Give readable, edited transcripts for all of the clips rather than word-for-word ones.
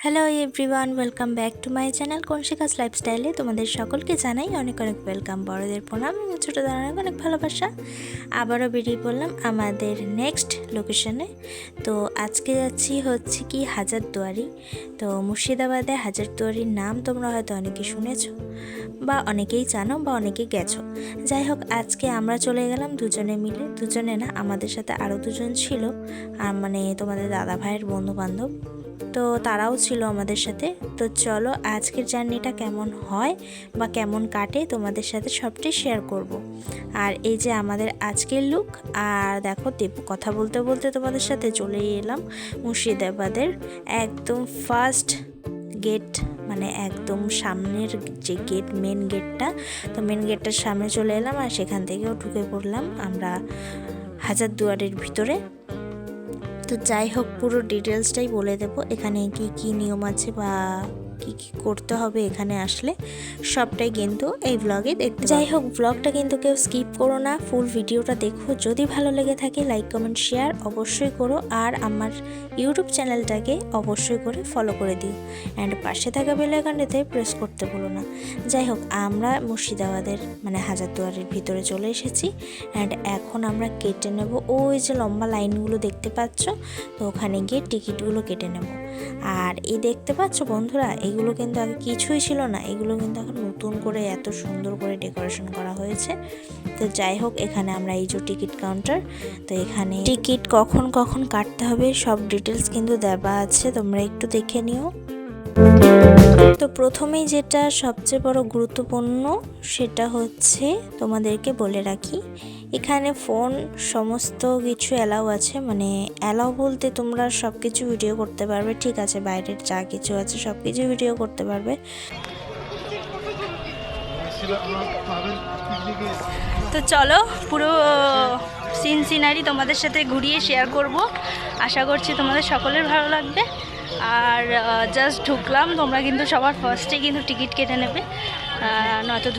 Hello everyone, welcome back to my channel conscious লাইফস্টাইলে তোমাদের সকলকে জানাই অনেক অনেক ওয়েলকাম। বড়দের প্রণাম এবং ছোটোদের অনেক অনেক ভালোবাসা। আবারও বেরিয়ে পড়লাম আমাদের নেক্সট লোকেশনে। তো আজকে যাচ্ছি হচ্ছে কি হাজারদুয়ারি। তো মুর্শিদাবাদে হাজারদুয়ারির নাম তোমরা হয়তো অনেকে শুনেছো বা অনেকেই জানো বা অনেকে গেছো। যাই হোক, আজকে আমরা চলে গেলাম দুজনে মিলে, দুজনে না আমাদের সাথে আরও দুজন ছিল, আর মানে তোমাদের দাদা ভাইয়ের বন্ধু বান্ধব, তো তারাও ছিল আমাদের সাথে। তো চলো আজকের জার্নিটা কেমন হয় বা কেমন কাটে তোমাদের সাথে সবটাই শেয়ার করব। আর এই যে আমাদের আজকের লুক। আর দেখো কথা বলতে বলতে তোমাদের সাথে চলে এলাম মুর্শিদাবাদের একদম ফার্স্ট গেট, মানে একদম সামনের যে গেট, মেন গেটটা। তো মেন গেটটার সামনে চলে এলাম আর সেখান থেকেও ঢুকে পড়লাম আমরা হাজারদুয়ারির ভিতরে। তো যাই হোক, পুরো ডিটেলসটাই বলে দেবো, এখানে কি কি নিয়ম আছে বা কি কি করতে হবে এখানে আসলে সবটাই কিন্তু এই ব্লগে দেখতে। যাই হোক, ব্লগটা কিন্তু কেউ স্কিপ করো না, ফুল ভিডিওটা দেখো। যদি ভালো লেগে থাকে লাইক কমেন্ট শেয়ার অবশ্যই করো, আর আমার ইউটিউব চ্যানেলটাকে অবশ্যই করে ফলো করে দিও, অ্যান্ড পাশে থাকা বেল আইকনটাতে প্রেস করতে ভুলো না। যাই হোক, আমরা মুর্শিদাবাদের মানে হাজারদুয়ারির ভিতরে চলে এসেছি, অ্যান্ড এখন আমরা কেটে নেব ওই যে লম্বা লাইনগুলো দেখতে পাচ্ছ, তো ওখানে গিয়ে টিকিটগুলো কেটে নেব। আর এই দেখতে পাচ্ছ বন্ধুরা, এগুলো কিন্তু আগে কিছুই ছিল না, এগুলো কিন্তু এখন নতুন করে এত সুন্দর করে ডেকোরেশন করা হয়েছে। তো যাই হোক, এখানে আমরা এই যে টিকিট কাউন্টার, তো এখানে টিকিট কখন কখন কাটতে হবে সব ডিটেলস কিন্তু দেওয়া আছে, তোমরা একটু দেখে নিও। তো প্রথমেই যেটা সবচেয়ে বড় গুরুত্বপূর্ণ সেটা হচ্ছে তোমাদেরকে বলে রাখি, এখানে ফোন সমস্ত কিছু অ্যালাউ আছে, মানে অ্যালাউ বলতে তোমরা সব কিছু ভিডিও করতে পারবে, ঠিক আছে, বাইরের যা কিছু আছে সব কিছু ভিডিও করতে পারবে। তো চলো পুরো সিনারি তোমাদের সাথে ঘুরিয়ে শেয়ার করব, আশা করছি তোমাদের সকলের ভালো লাগবে। আর জাস্ট ঢুকলাম, তোমরা কিন্তু সবার ফার্স্টে কিন্তু টিকিট কেটে নেবে, নয়তো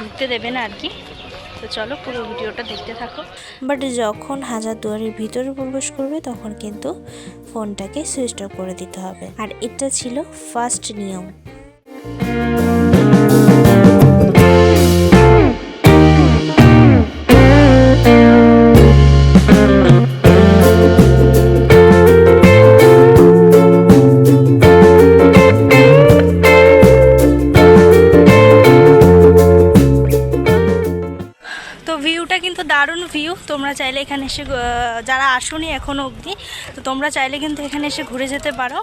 ঢুকতে দেবে না আর কি। তো চলো পুরো ভিডিওটা দেখতে থাকো। বাট যখন হাজারদুয়ারির ভিতরে প্রবেশ করবে তখন কিন্তু ফোনটাকে সুইচ অফ করে দিতে হবে, আর এটা ছিল ফার্স্ট নিয়ম। ভিউটা কিন্তু দারুণ ভিউ, তোমরা চাইলে এখানে এসে, যারা আসোনি এখনো অবধি, তো তোমরা চাইলে কিন্তু এখানে এসে ঘুরে যেতে পারো।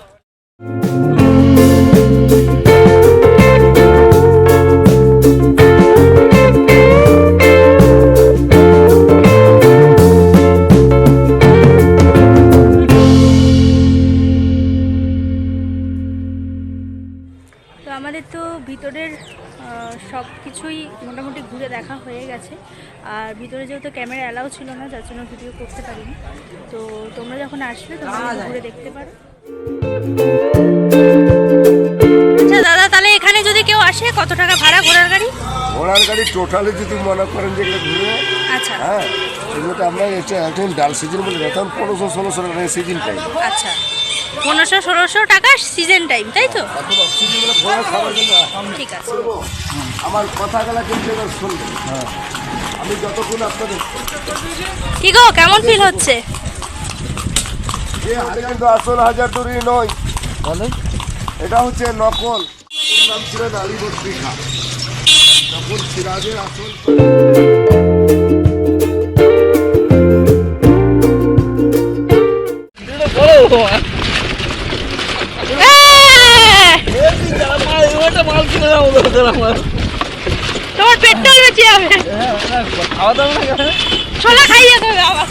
তো আমাদের তো ভিতরের সব কিছুই মোটামুটি ঘুরে দেখা হয়ে গেছে, আর ভিতরে যেহেতু ক্যামেরা অ্যালাউ ছিল না যার জন্য ভিডিও করতে পারিনি। তো তোমরা যখন আসবে তোমরা ঘুরে দেখতে পারো। আচ্ছা দাদা, তাহলে এখানে যদি কেউ আসে কত টাকা ভাড়া ঘোড়ার গাড়ি? ঘোড়ার গাড়ি টোটালি যদি মনে করেন যেগুলো ঘুরে, আচ্ছা হ্যাঁ, এগুলোতে আমরা এখন ডাল সিজন বলে তখন 1500-1600 টাকা সিজন টাইম। আচ্ছা, 1500-1600 টাকা সিজন টাইম, তাই তো? এখন অক্সিজেন বলে ঘোড়া খাবার কিন্তু ঠিক আছে, আমার কথাগুলো কিন্তু এবার শুনবেন। হ্যাঁ, আমি যতক্ষণ আপনাদের কি গো কেমন ফিল হচ্ছে? কিন্তু আসল হাজারদুয়ারি নয়, এটা হচ্ছে নকল। নাম ছিলেন আলীবর্দী খাঁ, তখন সিরাজের আসল। তোমার পেটটা বেঁচে যাবে, খাওয়া দাওয়া ছোলা খাইয়ে দেবে আবার।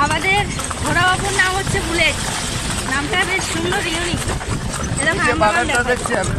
আমাদের ঘোড়া বাবুর নাম হচ্ছে বুলেট, নামটা বেশ সুন্দর, ইউনিক। বাগানটা দেখছি আমি।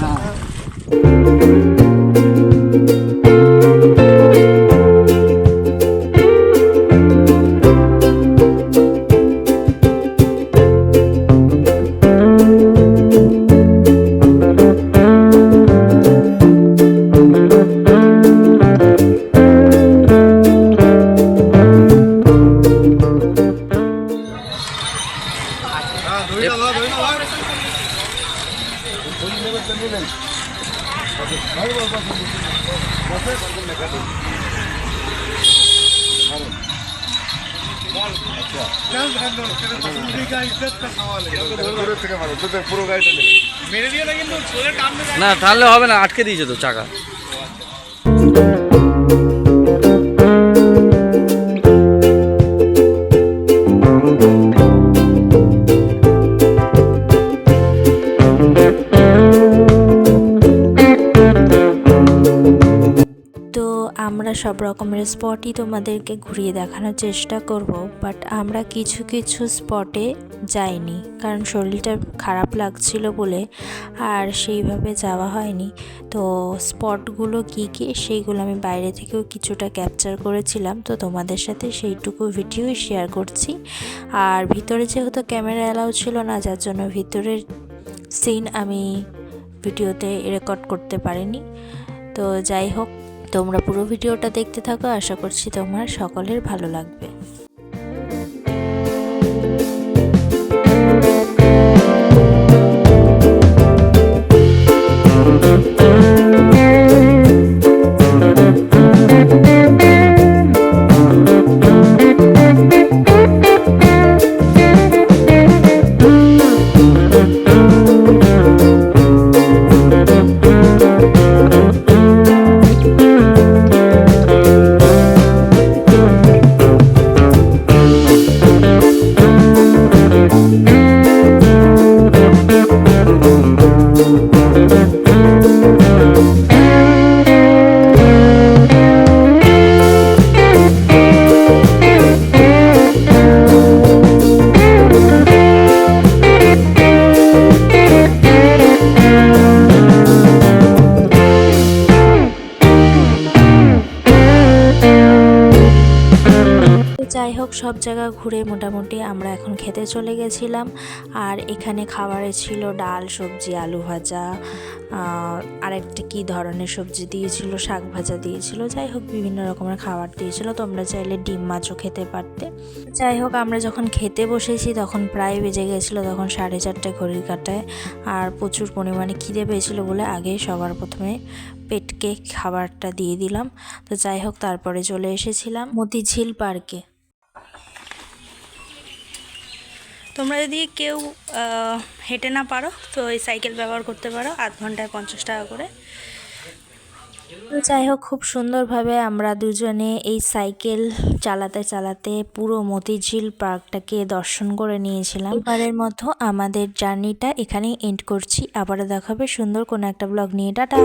আচ্ছা দূরে থেকে মারো তোদের পুরো গাড়িটা নেবে না টানলে হবে না, আটকে দিয়েছে তো চাকা। তো আমরা সব রকমের স্পটই তোমাদেরকে ঘুরিয়ে দেখানোর চেষ্টা করব, বাট আমরা কিছু কিছু স্পটে যাইনি কারণ শরীরটা খারাপ লাগছিল বলে আর সেইভাবে যাওয়া হয়নি। তো স্পটগুলো কী কী সেইগুলো আমি বাইরে থেকেও কিছুটা ক্যাপচার করেছিলাম, তো তোমাদের সাথে সেইটুকু ভিডিওই শেয়ার করছি। আর ভিতরে যেহেতু ক্যামেরা অ্যালাউ ছিল না, যার জন্য ভিতরের সিন আমি ভিডিওতে রেকর্ড করতে পারিনি। তো যাই হোক, তোমরা পুরো ভিডিওটা দেখতে থাকো, আশা করছি তোমার সকলের ভালো লাগবে। যাই হোক, সব জায়গা ঘুরে মোটামুটি আমরা এখন খেতে চলে গেছিলাম। আর এখানে খাবারে ছিল ডাল, সবজি, আলু ভাজা, আরেকটা কী ধরনের সবজি দিয়েছিল, শাক ভাজা দিয়েছিল। যাই হোক, বিভিন্ন রকমের খাবার দিয়েছিল। তোমরা চাইলে ডিম মাছও খেতে পারতে। যাই হোক, আমরা যখন খেতে বসেছি তখন প্রায় বেজে গেছিলো তখন 4:30 ঘড়ির কাঁটায়। আর প্রচুর পরিমাণে খিদে পেয়েছিল বলে আগেই সবার প্রথমে পেটকে খাবারটা দিয়ে দিলাম। তো যাই হোক, তারপরে চলে এসেছিলাম মতিঝিল পার্কে। তোমরা যদি কেউ হেঁটে না পারো তো এই সাইকেল ব্যবহার করতে পারো, আধ ঘন্টায় 50 টাকা করে। তো যাই হোক, খুব সুন্দরভাবে আমরা দুজনে এই সাইকেল চালাতে চালাতে পুরো মতিঝিল পার্কটাকে দর্শন করে নিয়েছিলাম। এবারের মতো আমাদের জার্নিটা এখানেই এন্ড করছি। আবারও দেখাবে সুন্দর কোনো একটা ব্লগ নিয়ে। টাটা।